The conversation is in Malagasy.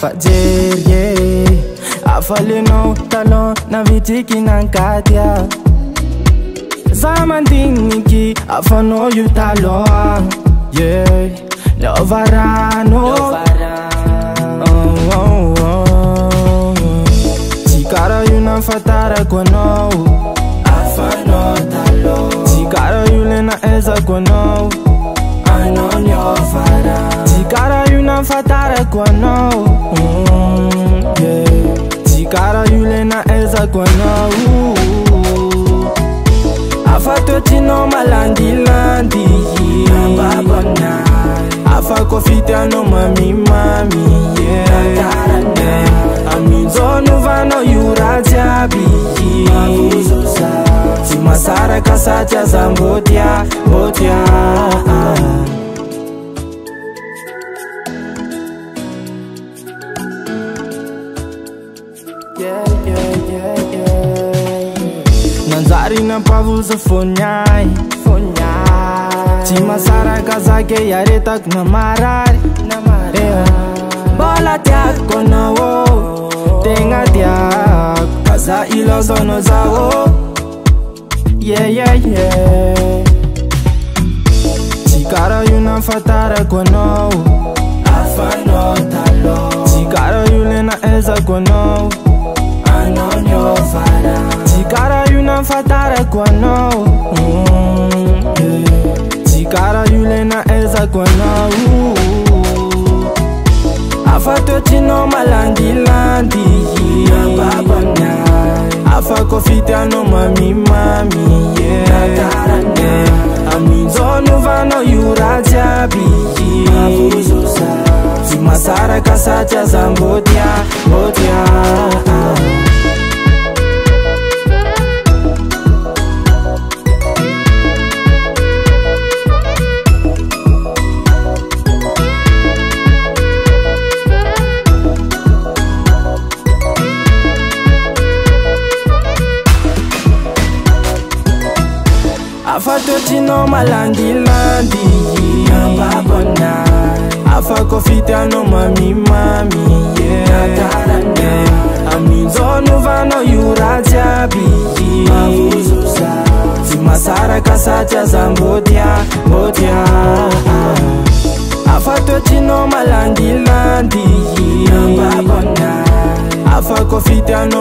Fajerie afalenao talon na vitiki nankatia zamandiniki afanao yu talon yeah Niova Rano Tikara yu na fatara kono afanao talon Tikara yu lena eza kono ano Niova Rano Tikara yu na fatara kono Tikara yule na eza kono afa tino malandi landi babona afa kofita no mami yeah amizo nuvano yurajabi simasara kasacha zambotia Nanzari na pavuza fonyai Chimasara kazake yaretak na marari Bola tiak kono wo Tenga tiak Kaza ilo zono zao Yeah Tikara yuna fatara kono afano talo Tikara yule na eza kono ano Niova Rano Tikara yuna fatara kono Tikara yule na eza kono afa tino malandi babona afa kofita no mami yeah amizo nuvano yurajabi simasara kasacha zambotia afa tino malandi babona afa kofita no mami yeah amizo nuvano yurajabi simasara kasacha zambotia afa tino malandi babona afa kofita no